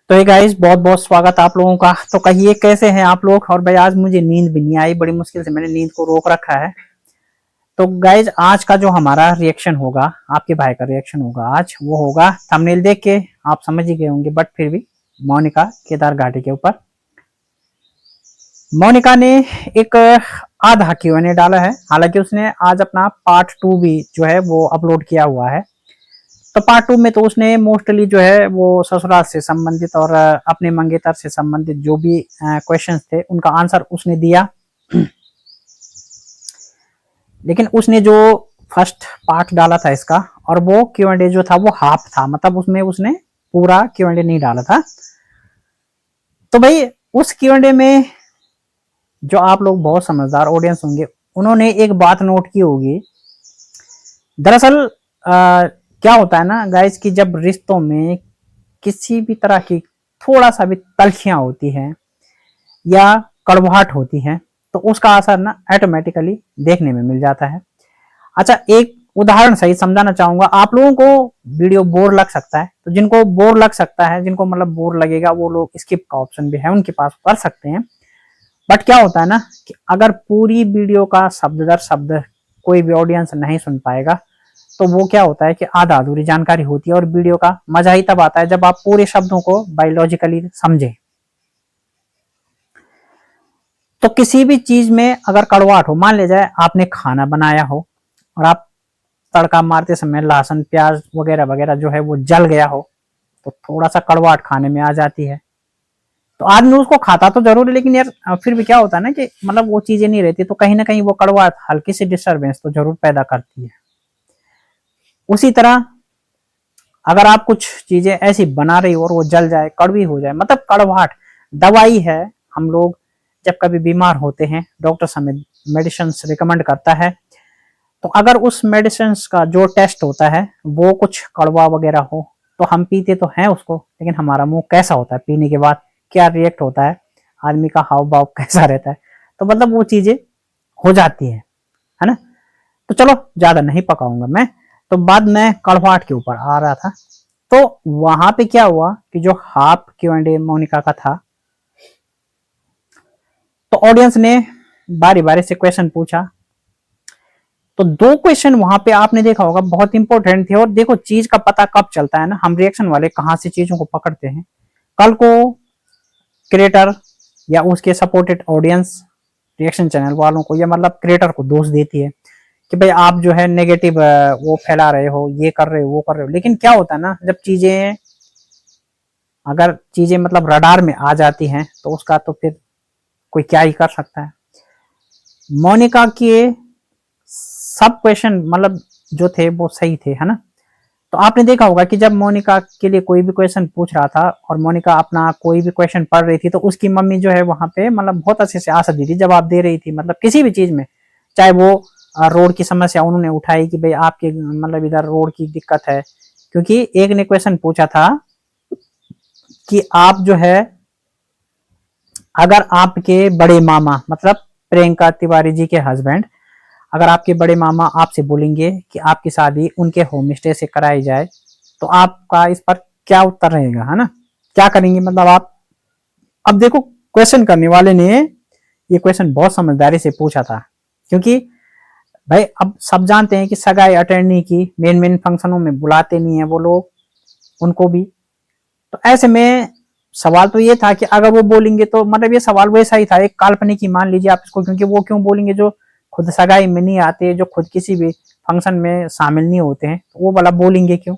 तो ये गाइस बहुत बहुत स्वागत आप लोगों का। तो कहिए कैसे हैं आप लोग। और भाई आज मुझे नींद भी नहीं आई, बड़ी मुश्किल से मैंने नींद को रोक रखा है। तो गाइस आज का जो हमारा रिएक्शन होगा, आपके भाई का रिएक्शन होगा आज, वो होगा थंबनेल देख के आप समझ ही गए होंगे, बट फिर भी मोनिका केदार घाटी के ऊपर। मोनिका ने एक आधा Q&A डाला है, हालांकि उसने आज अपना पार्ट 2 भी जो है वो अपलोड किया हुआ है। तो पार्ट 2 में तो उसने मोस्टली जो है वो ससुराल से संबंधित और अपने मंगेतर से संबंधित जो भी क्वेश्चंस थे उनका आंसर उसने दिया। लेकिन उसने जो फर्स्ट पार्ट डाला था इसका, और वो Q&A जो था वो हाफ था, मतलब उसमें उसने पूरा Q&A नहीं डाला था। तो भाई उस Q&A में जो आप लोग बहुत समझदार ऑडियंस होंगे उन्होंने एक बात नोट की होगी। दरअसल क्या होता है ना गाइस कि जब रिश्तों में किसी भी तरह की थोड़ा सा भी तलखियां होती हैं या कड़वाहट होती है तो उसका असर ना ऑटोमेटिकली देखने में मिल जाता है। अच्छा, एक उदाहरण सही समझाना चाहूंगा आप लोगों को। वीडियो बोर लग सकता है, तो जिनको बोर लग सकता है, जिनको मतलब बोर लगेगा, वो लोग स्किप का ऑप्शन भी है उनके पास, कर सकते हैं। बट क्या होता है ना कि अगर पूरी वीडियो का शब्द दर शब्द कोई भी ऑडियंस नहीं सुन पाएगा तो वो क्या होता है कि आधा अधूरी जानकारी होती है, और वीडियो का मजा ही तब आता है जब आप पूरे शब्दों को बायोलॉजिकली समझे। तो किसी भी चीज में अगर कड़वाहट हो, मान ले जाए आपने खाना बनाया हो और आप तड़का मारते समय लहसुन प्याज वगैरह वगैरह जो है वो जल गया हो, तो थोड़ा सा कड़वाहट खाने में आ जाती है। तो आदमी उसको खाता तो जरूर है, लेकिन यार फिर भी क्या होता है ना कि मतलब वो चीजें नहीं रहती, तो कहीं ना कहीं वो कड़वाहट हल्की सी डिस्टर्बेंस तो जरूर पैदा करती है। उसी तरह अगर आप कुछ चीजें ऐसी बना रही हो और वो जल जाए, कड़वी हो जाए, मतलब कड़वाहट, दवाई है। हम लोग जब कभी बीमार होते हैं डॉक्टर हमें मेडिसिन रिकमेंड करता है, तो अगर उस मेडिसिन का जो टेस्ट होता है वो कुछ कड़वा वगैरह हो तो हम पीते तो हैं उसको, लेकिन हमारा मुंह कैसा होता है पीने के बाद, क्या रिएक्ट होता है, आदमी का हाव भाव कैसा रहता है, तो मतलब वो चीजें हो जाती है ना। तो चलो ज्यादा नहीं पकाऊंगा मैं। तो बाद में कड़वाहट के ऊपर आ रहा था, तो वहां पे क्या हुआ कि जो हाफ Q&A मोनिका का था, तो ऑडियंस ने बारी बारी से क्वेश्चन पूछा। तो दो क्वेश्चन वहां पे आपने देखा होगा बहुत इंपॉर्टेंट थे। और देखो चीज का पता कब चलता है ना, हम रिएक्शन वाले कहां से चीजों को पकड़ते हैं। कल को क्रिएटर या उसके सपोर्टेड ऑडियंस रिएक्शन चैनल वालों को या मतलब क्रिएटर को दोष देती है कि भाई आप जो है नेगेटिव वो फैला रहे हो, ये कर रहे हो, वो कर रहे हो। लेकिन क्या होता है ना, जब चीजें अगर चीजें मतलब रडार में आ जाती हैं तो उसका तो फिर कोई क्या ही कर सकता है। मोनिका के सब क्वेश्चन मतलब जो थे वो सही थे, है ना। तो आपने देखा होगा कि जब मोनिका के लिए कोई भी क्वेश्चन पूछ रहा था और मोनिका अपना कोई भी क्वेश्चन पढ़ रही थी, तो उसकी मम्मी जो है वहां पे मतलब बहुत अच्छे से आंसर दी थी, जवाब दे रही थी, मतलब किसी भी चीज में। चाहे वो रोड की समस्या उन्होंने उठाई कि भाई आपके मतलब इधर रोड की दिक्कत है, क्योंकि एक ने क्वेश्चन पूछा था कि आप जो है अगर आपके बड़े मामा मतलब प्रियंका तिवारी जी के हस्बैंड, अगर आपके बड़े मामा आपसे बोलेंगे कि आपकी शादी उनके होम स्टे से कराई जाए तो आपका इस पर क्या उत्तर रहेगा, है ना। क्या करेंगे मतलब आप। अब देखो क्वेश्चन करने वाले ने ये क्वेश्चन बहुत समझदारी से पूछा था, क्योंकि भाई अब सब जानते हैं कि सगाई अटेंड की मेन मेन फंक्शनों में बुलाते नहीं है वो लोग उनको भी। तो ऐसे में सवाल तो ये था कि अगर वो बोलेंगे तो मतलब ये सवाल वैसा ही था, एक काल्पनिक ही मान लीजिए आप इसको, क्योंकि वो क्यों बोलेंगे जो खुद सगाई में नहीं आते, जो खुद किसी भी फंक्शन में शामिल नहीं होते हैं, तो वो वाला बोलेंगे क्यों।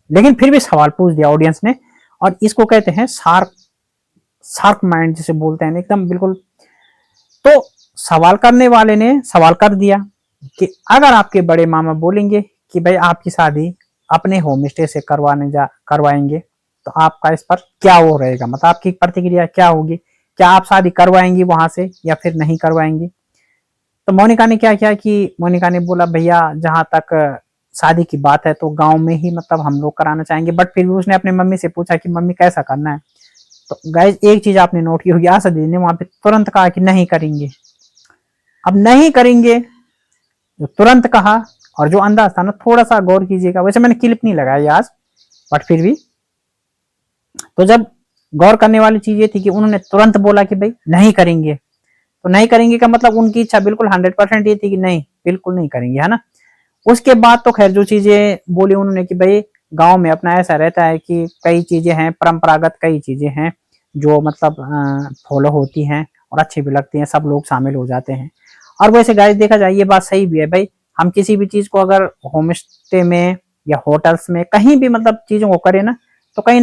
लेकिन फिर भी सवाल पूछ दिया ऑडियंस ने, और इसको कहते हैं शार्क, शार्क माइंड जिसे बोलते हैं एकदम बिल्कुल। तो सवाल करने वाले ने सवाल कर दिया कि अगर आपके बड़े मामा बोलेंगे कि भाई आपकी शादी अपने होम स्टे से करवाएंगे तो आपका इस पर क्या वो रहेगा, मतलब आपकी प्रतिक्रिया क्या होगी, क्या आप शादी करवाएंगी वहां से या फिर नहीं करवाएंगी। तो मोनिका ने क्या किया कि मोनिका ने बोला भैया जहां तक शादी की बात है तो गांव में ही मतलब हम लोग कराना चाहेंगे, बट फिर भी उसने अपने मम्मी से पूछा कि मम्मी कैसा करना है। तो गाइज एक चीज आपने नोट की होगी, आशा दीदी ने वहां पे तुरंत कहा कि नहीं करेंगे। अब नहीं करेंगे जो तुरंत कहा, और जो अंदाज था ना, थोड़ा सा गौर कीजिएगा, वैसे मैंने क्लिप नहीं लगाई आज, बट फिर भी तो जब गौर करने वाली चीज ये थी कि उन्होंने तुरंत बोला कि भाई नहीं करेंगे, तो नहीं करेंगे का मतलब उनकी इच्छा बिल्कुल 100% ये थी कि नहीं बिल्कुल नहीं करेंगे, है ना। उसके बाद तो खैर जो चीजें बोली उन्होंने कि भाई गांव में अपना ऐसा रहता है कि कई चीजें हैं परंपरागत, कई चीजें हैं जो मतलब फॉलो होती हैं और अच्छी भी लगती हैं, सब लोग शामिल हो जाते हैं। और वैसे गाइस देखा जाए ये बात सही भी है भाई, हम किसी भी चीज को अगर होम स्टे में या होटल्स में कहीं भी मतलब चीजों को करें ना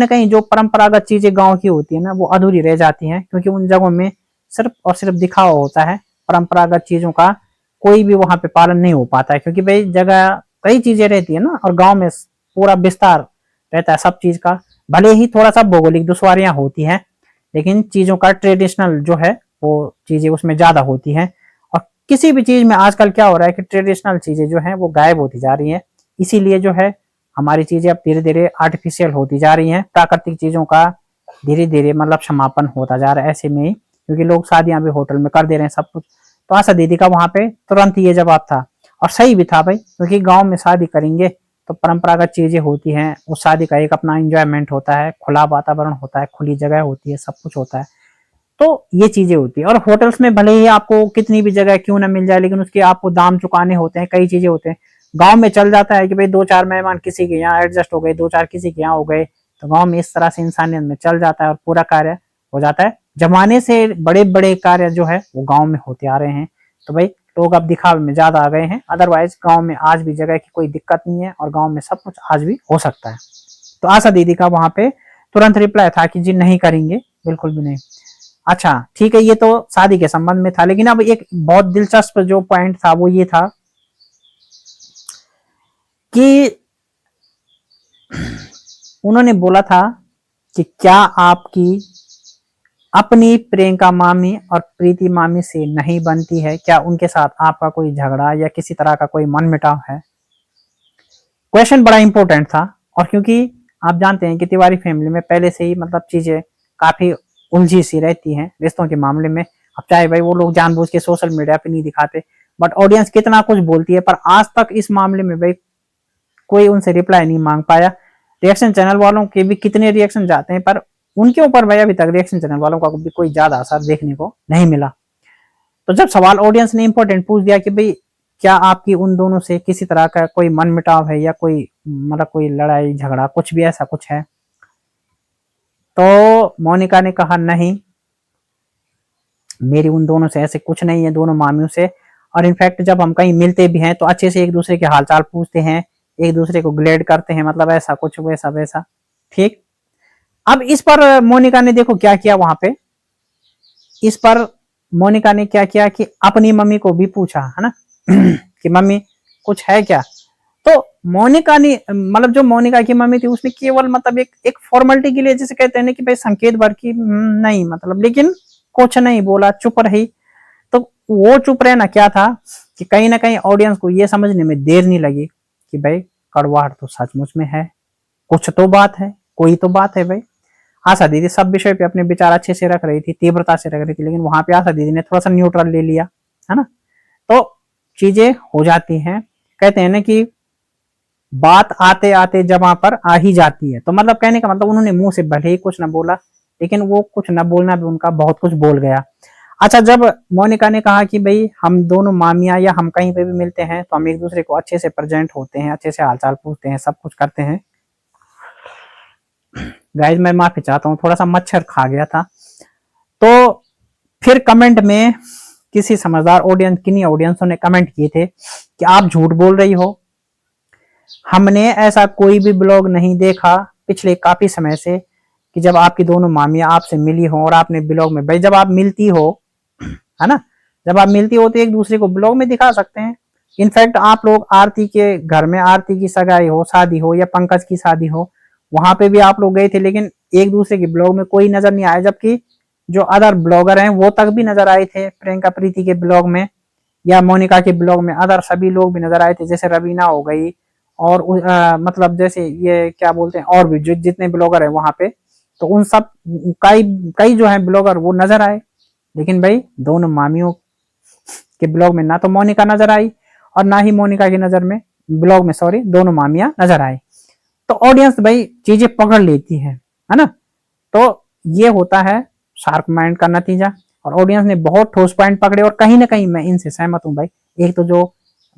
कहीं जो परंपरागत चीजें गांव की होती है ना वो अधूरी रह जाती हैं, क्योंकि उन जगहों में सिर्फ और सिर्फ दिखावा होता है, परंपरागत चीजों का कोई भी वहां पे पालन नहीं हो पाता है, क्योंकि भाई जगह कई चीजें रहती है ना और गांव में पूरा विस्तार रहता है सब चीज का। भले ही थोड़ा सा भौगोलिक दुश्वारियां होती हैं लेकिन चीजों का ट्रेडिशनल जो है वो चीजें उसमें ज्यादा होती हैं। और किसी भी चीज में आजकल क्या हो रहा है कि ट्रेडिशनल चीजें जो है वो गायब होती जा रही हैं, इसीलिए जो है हमारी चीजें अब धीरे धीरे आर्टिफिशियल होती जा रही हैं, प्राकृतिक चीजों का धीरे धीरे मतलब समापन होता जा रहा है ऐसे में ही, क्योंकि लोग शादियां भी होटल में कर दे रहे हैं सब कुछ। तो आशा दीदी का वहां पे तुरंत ये जवाब था और सही भी था भाई, क्योंकि गांव में शादी करेंगे तो परंपरागत चीजें होती हैं, उस शादी का एक अपना एंजॉयमेंट होता है, खुला वातावरण होता है, खुली जगह होती है, सब कुछ होता है। तो ये चीजें होती है और होटल्स में भले ही आपको कितनी भी जगह क्यों ना मिल जाए लेकिन उसके आपको दाम चुकाने होते हैं, कई चीजें होते हैं। गांव में चल जाता है कि भाई 2-4 मेहमान किसी के यहाँ एडजस्ट हो गए, 2-4 किसी के यहाँ हो गए, तो गांव में इस तरह से इंसानियत में चल जाता है और पूरा कार्य हो जाता है। जमाने से बड़े बड़े कार्य जो है वो गाँव में होते आ रहे हैं। तो भाई लोग अब दिखावे में ज्यादा आ गए हैं, अदरवाइज गाँव में आज भी जगह की कोई दिक्कत नहीं है और गाँव में सब कुछ आज भी हो सकता है। तो आशा दीदी का वहां पे तुरंत रिप्लाई था कि जी नहीं करेंगे, बिल्कुल भी नहीं। अच्छा ठीक है, ये तो शादी के संबंध में था, लेकिन अब एक बहुत दिलचस्प जो पॉइंट था वो ये था कि उन्होंने बोला था कि क्या आपकी अपनी प्रियंका मामी और प्रीति मामी से नहीं बनती है, क्या उनके साथ आपका कोई झगड़ा या किसी तरह का कोई मनमुटाव है। क्वेश्चन बड़ा इंपॉर्टेंट था और क्योंकि आप जानते हैं कि तिवारी फैमिली में पहले से ही मतलब चीजें काफी उलझी सी रहती हैं रिश्तों के मामले में। अब चाहे भाई वो लोग जानबूझ के सोशल मीडिया पे नहीं दिखाते, बट ऑडियंस कितना कुछ बोलती है, पर आज तक इस मामले में भाई कोई उनसे रिप्लाई नहीं मांग पाया। रिएक्शन चैनल वालों के भी कितने रिएक्शन जाते हैं पर उनके ऊपर भाई अभी तक रिएक्शन चैनल वालों का भी कोई ज्यादा असर देखने को नहीं मिला। तो जब सवाल ऑडियंस ने इंपॉर्टेंट पूछ दिया कि भाई क्या आपकी उन दोनों से किसी तरह का कोई मनमुटाव है या कोई मतलब कोई लड़ाई झगड़ा कुछ भी ऐसा कुछ है, तो मोनिका ने कहा नहीं, मेरी उन दोनों से ऐसे कुछ नहीं है, दोनों मामियों से। और इनफैक्ट जब हम कहीं मिलते भी हैं तो अच्छे से एक दूसरे के हालचाल पूछते हैं, एक दूसरे को ग्लेड करते हैं, मतलब ऐसा कुछ वैसा वैसा। ठीक, अब इस पर मोनिका ने देखो क्या किया वहां पे, इस पर मोनिका ने क्या किया कि अपनी मम्मी को भी पूछा, है ना कि मम्मी कुछ है क्या। तो मोनिका ने मतलब जो मोनिका की मम्मी थी उसने केवल मतलब एक फॉर्मेलिटी के लिए जैसे कहते हैं ना कि भाई संकेत भर की नहीं मतलब, लेकिन कुछ नहीं बोला, चुप रही। तो वो चुप रहना क्या था कि कहीं ना कहीं ऑडियंस को ये समझने में देर नहीं लगी कि भाई कड़वाहट तो सचमुच में है, कुछ तो बात है, कोई तो बात है भाई। आशा दीदी सब विषय पे अपने विचार अच्छे से रख रही थी, तीव्रता से रख रही थी, लेकिन वहां पे आशा दीदी ने थोड़ा सा न्यूट्रल ले लिया, है ना। तो चीजें हो जाती हैं, कहते हैं ना कि बात आते आते जमा पर आ ही जाती है। तो मतलब कहने का मतलब उन्होंने मुंह से भले ही कुछ ना बोला लेकिन वो कुछ न बोलना भी उनका बहुत कुछ बोल गया। अच्छा, जब मोनिका ने कहा कि भाई हम दोनों मामियां या हम कहीं पे भी मिलते हैं तो हम एक दूसरे को अच्छे से प्रेजेंट होते हैं, अच्छे से हालचाल पूछते हैं, सब कुछ करते हैं। गाइस मैं माफी चाहता हूँ, थोड़ा सा मच्छर खा गया था। तो फिर कमेंट में किसी समझदार ऑडियंस, किन्हीं ऑडियंसों ने कमेंट किए थे कि आप झूठ बोल रही हो, हमने ऐसा कोई भी ब्लॉग नहीं देखा पिछले काफी समय से कि जब आपकी दोनों मामियां आपसे मिली हो और आपने ब्लॉग में, भाई जब आप मिलती हो, है ना, जब आप मिलती हो तो एक दूसरे को ब्लॉग में दिखा सकते हैं। इनफैक्ट आप लोग आरती के घर में, आरती की सगाई हो, शादी हो या पंकज की शादी हो, वहां पे भी आप लोग गए थे लेकिन एक दूसरे के ब्लॉग में कोई नजर नहीं आया, जबकि जो अदर ब्लॉगर हैं वो तक भी नजर आए थे प्रियंका प्रीति के ब्लॉग में या मोनिका के ब्लॉग में, अदर सभी लोग भी नजर आए थे, जैसे रवीना हो गई और मतलब जैसे ये क्या बोलते हैं और भी जो जितने ब्लॉगर है वहां पे, तो उन सब कई कई जो है ब्लॉगर वो नजर आए। लेकिन भाई दोनों मामियों के ब्लॉग में ना तो मोनिका नजर आई और ना ही मोनिका की नजर में ब्लॉग में, सॉरी, दोनों मामियां नजर आई। तो ऑडियंस भाई चीजें पकड़ लेती है ना। तो ये होता है शार्प माइंड का नतीजा। और ऑडियंस ने बहुत ठोस पॉइंट पकड़े और कहीं ना कहीं मैं इनसे सहमत हूँ भाई। एक तो जो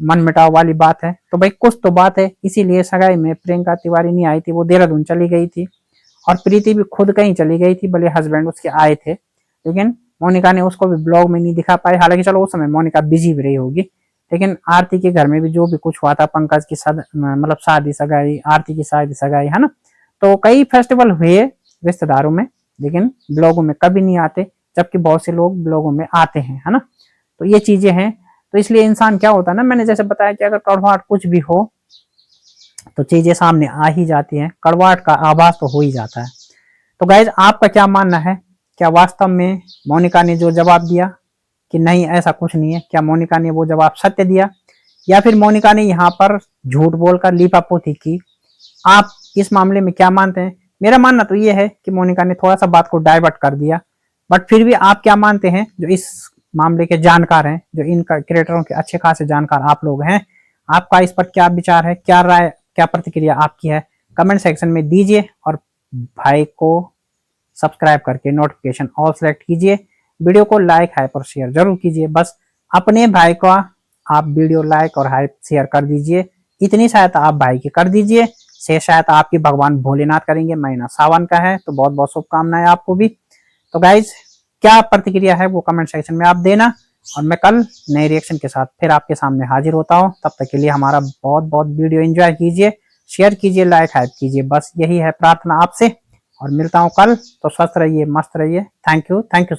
मन मिटाव वाली बात है, तो भाई कुछ तो बात है, इसीलिए सगाई में प्रियंका तिवारी नहीं आई थी, वो देहरादून चली गई थी। और प्रीति भी खुद कहीं चली गई थी, भले हस्बैंड उसके आए थे, लेकिन मोनिका ने उसको भी ब्लॉग में नहीं दिखा पाई। हालांकि चलो उस समय मोनिका बिजी भी रही होगी, लेकिन आरती के घर में भी जो भी कुछ हुआ था, पंकज की मतलब शादी सगाई, आरती की शादी सगाई, है ना, तो कई फेस्टिवल हुए रिश्तेदारों में, लेकिन ब्लॉगों में कभी नहीं आते, जबकि बहुत से लोग ब्लॉगों में आते हैं, है ना। तो ये चीजें हैं। तो इसलिए इंसान क्या होता है ना, मैंने जैसे बताया कि अगर कड़वाहट कुछ भी हो तो चीजें सामने आ ही जाती हैं, कड़वाहट का आभास तो हो ही जाता है। तो गाइज आपका क्या मानना है, क्या वास्तव में मोनिका ने जो जवाब दिया कि नहीं ऐसा कुछ नहीं है, क्या मोनिका ने वो जवाब सत्य दिया, या फिर मोनिका ने यहाँ पर झूठ बोलकर लीपापोती की? आप इस मामले में क्या मानते हैं? मेरा मानना तो ये है कि मोनिका ने थोड़ा सा बात को डाइवर्ट कर दिया, बट फिर भी आप क्या मानते हैं, जो इस मामले के जानकार हैं, जो इन क्रिएटरों के अच्छे खासे जानकार आप लोग हैं, आपका इस पर क्या विचार है, क्या राय, क्या प्रतिक्रिया आपकी है, कमेंट सेक्शन में दीजिए। और भाई को सब्सक्राइब करके नोटिफिकेशन ऑल सेलेक्ट कीजिए, वीडियो को लाइक हाइप और शेयर जरूर कीजिए। बस अपने भाई का आप वीडियो लाइक और हाइप शेयर कर दीजिए, इतनी सहायता आप भाई की कर दीजिए, से सहायता आपकी भगवान भोलेनाथ करेंगे। महीना सावन का है, तो बहुत बहुत शुभकामनाएं आपको भी। तो गाइज क्या प्रतिक्रिया है वो कमेंट सेक्शन में आप देना, और मैं कल नए रिएक्शन के साथ फिर आपके सामने हाजिर होता हूँ। तब तक के लिए हमारा बहुत बहुत वीडियो एंजॉय कीजिए, शेयर कीजिए, लाइक हाइप कीजिए, बस यही है प्रार्थना आपसे। और मिलता हूँ कल, तो स्वस्थ रहिए, मस्त रहिए। Thank you, thank you.